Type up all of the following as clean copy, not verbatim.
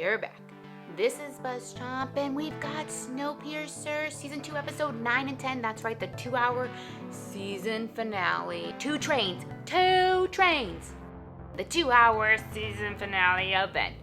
you're back. This is BuzzChomp, and we've got Snowpiercer Season 2, Episode 9 and 10. That's right, the 2-hour season finale. Two trains. The 2-hour season finale event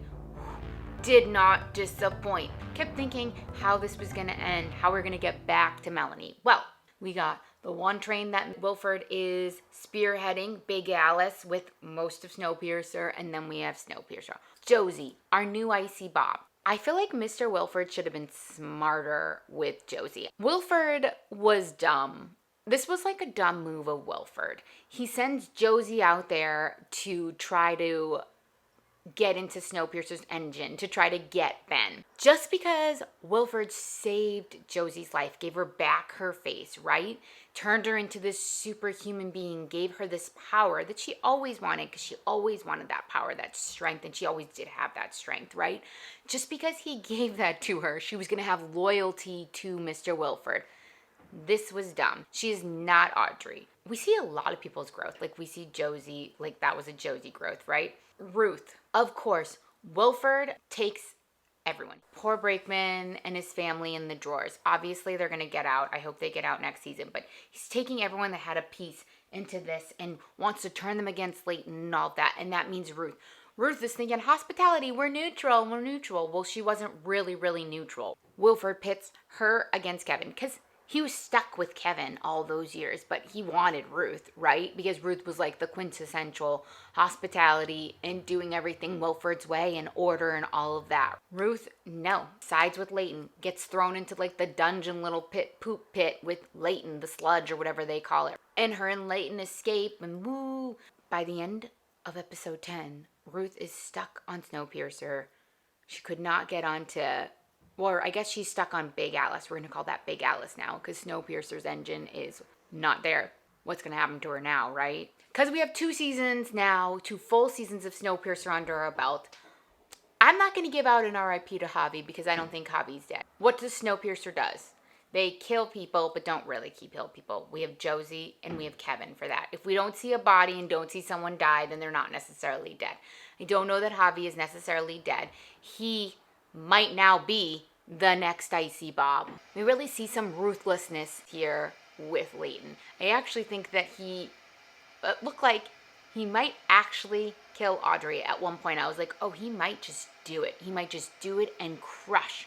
did not disappoint. Kept thinking how this was going to end, how we're going to get back to Melanie. Well, we got the one train that Wilford is spearheading, Big Alice, with most of Snowpiercer, and then we have Snowpiercer. Josie, our new Icy Bob. I feel like Mr. Wilford should have been smarter with Josie. Wilford was dumb. This was like a dumb move of Wilford. He sends Josie out there to try to get into Snowpiercer's engine, to try to get Ben. Just because Wilford saved Josie's life, gave her back her face, right? Turned her into this superhuman being, gave her this power that she always wanted, because she always wanted that power, that strength, and she always did have that strength, right? Just because he gave that to her, she was going to have loyalty to Mr. Wilford. This was dumb. She is not Audrey. We see a lot of people's growth. Like, we see Josie, like that was a Josie growth, right? Ruth. Of course, Wilford takes everyone. Poor Brakeman and his family in the drawers. Obviously, they're going to get out. I hope they get out next season. But he's taking everyone that had a piece into this and wants to turn them against Leighton and all that. And that means Ruth. Ruth is thinking, hospitality, we're neutral. Well, she wasn't really neutral. Wilford pits her against Kevin because he was stuck with Kevin all those years, but he wanted Ruth, right? Because Ruth was like the quintessential hospitality and doing everything Wilford's way and order and all of that. Ruth, no, sides with Leighton, gets thrown into like the dungeon little poop pit with Leighton, the sludge or whatever they call it. And her and Leighton escape and woo. By the end of episode 10, Ruth is stuck on Snowpiercer. She could not get onto... Or I guess she's stuck on Big Alice. We're going to call that Big Alice now because Snowpiercer's engine is not there. What's going to happen to her now, right? Because we have 2 seasons now, 2 full seasons of Snowpiercer under our belt. I'm not going to give out an RIP to Javi because I don't think Javi's dead. What does Snowpiercer does? They kill people, but don't really kill people. We have Josie and we have Kevin for that. If we don't see a body and don't see someone die, then they're not necessarily dead. I don't know that Javi is necessarily dead. He might now be the next Icy Bob. We really see some ruthlessness here with Leighton. I actually think that he looked like he might actually kill Audrey at one point. I was like, oh, he might just do it. He might just do it and crush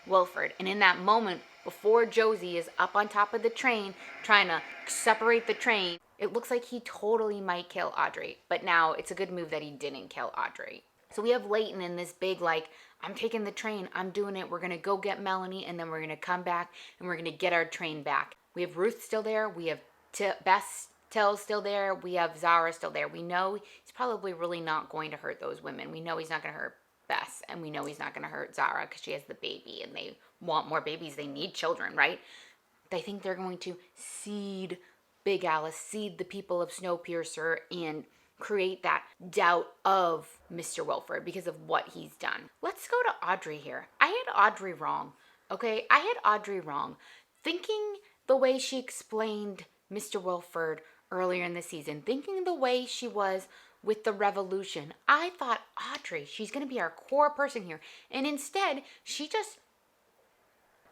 Wilford. And in that moment, before Josie is up on top of the train trying to separate the train, it looks like he totally might kill Audrey. But now it's a good move that he didn't kill Audrey. So we have Leighton in this big, like, I'm taking the train, I'm doing it, we're going to go get Melanie, and then we're going to come back, and we're going to get our train back. We have Ruth still there, we have Bess still there, we have Zara still there. We know he's probably really not going to hurt those women. We know he's not going to hurt Bess, and we know he's not going to hurt Zara because she has the baby, and they want more babies, they need children, right? They think they're going to seed Big Alice, seed the people of Snowpiercer, and create that doubt of Mr. Wilford because of what he's done. Let's go to Audrey here. I had Audrey wrong, okay? I had Audrey wrong. Thinking the way she explained Mr. Wilford earlier in the season, thinking the way she was with the revolution, I thought Audrey, she's going to be our core person here. And instead, she just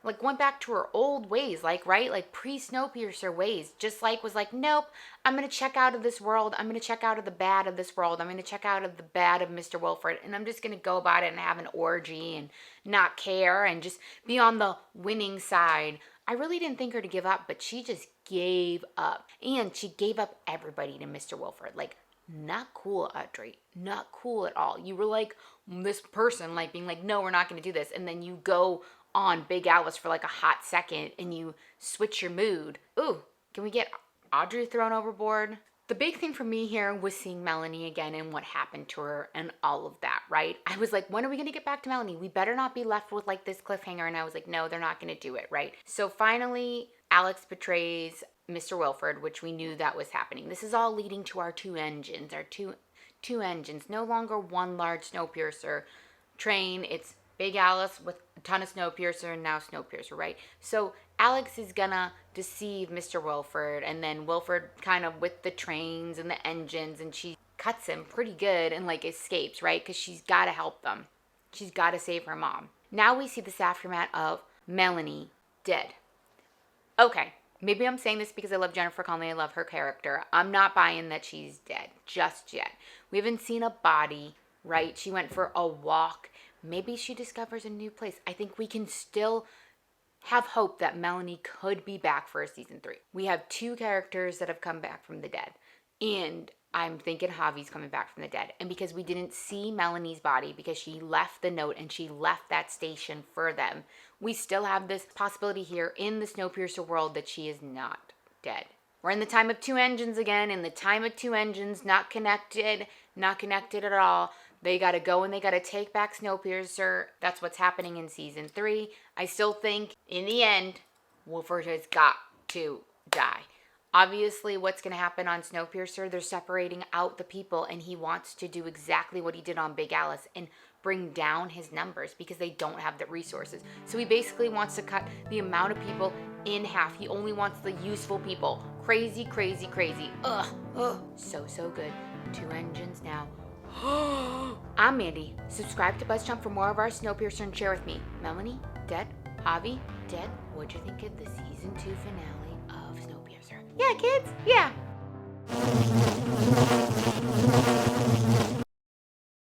like went back to her old ways, like, right? Like pre-Snowpiercer ways. Just like was like, nope, I'm going to check out of this world. I'm going to check out of the bad of this world. I'm going to check out of the bad of Mr. Wilford. And I'm just going to go about it and have an orgy and not care and just be on the winning side. I really didn't think her to give up, but she just gave up. And she gave up everybody to Mr. Wilford. Like, not cool, Audrey. Not cool at all. You were like this person, like being like, no, we're not going to do this. And then you go on Big Alice for like a hot second and you switch your mood. Ooh, can we get Audrey thrown overboard? The big thing for me here was seeing Melanie again and what happened to her and all of that, right? I was like, when are we going to get back to Melanie? We better not be left with like this cliffhanger. And I was like, no, they're not going to do it, right? So finally, Alex betrays Mr. Wilford, which we knew that was happening. This is all leading to our 2 engines, our two engines. No longer one large Snowpiercer train. It's Big Alice with a ton of Snowpiercer and now Snowpiercer, right? So Alex is gonna deceive Mr. Wilford, and then Wilford kind of with the trains and the engines, and she cuts him pretty good and like escapes, right? Because she's got to help them. She's got to save her mom. Now we see this aftermath of Melanie dead. Okay, maybe I'm saying this because I love Jennifer Connelly. I love her character. I'm not buying that she's dead just yet. We haven't seen a body, right? She went for a walk. Maybe she discovers a new place. I think we can still have hope that Melanie could be back for a season 3. We have 2 characters that have come back from the dead. And I'm thinking Javi's coming back from the dead. And because we didn't see Melanie's body because she left the note and she left that station for them, we still have this possibility here in the Snowpiercer world that she is not dead. We're in the time of 2 engines again. In the time of 2 engines, not connected at all. They got to go and they got to take back Snowpiercer. That's what's happening in season 3. I still think in the end, Wolford has got to die. Obviously, what's going to happen on Snowpiercer, they're separating out the people, and he wants to do exactly what he did on Big Alice and bring down his numbers because they don't have the resources. So he basically wants to cut the amount of people in half. He only wants the useful people. Crazy, crazy, crazy. Ugh. So good. 2 engines now. I'm Mandy. Subscribe to BuzzChump for more of our Snowpiercer and share with me. Melanie, dead. Javi, dead. What'd you think of the season 2 finale of Snowpiercer? Yeah, kids. Yeah.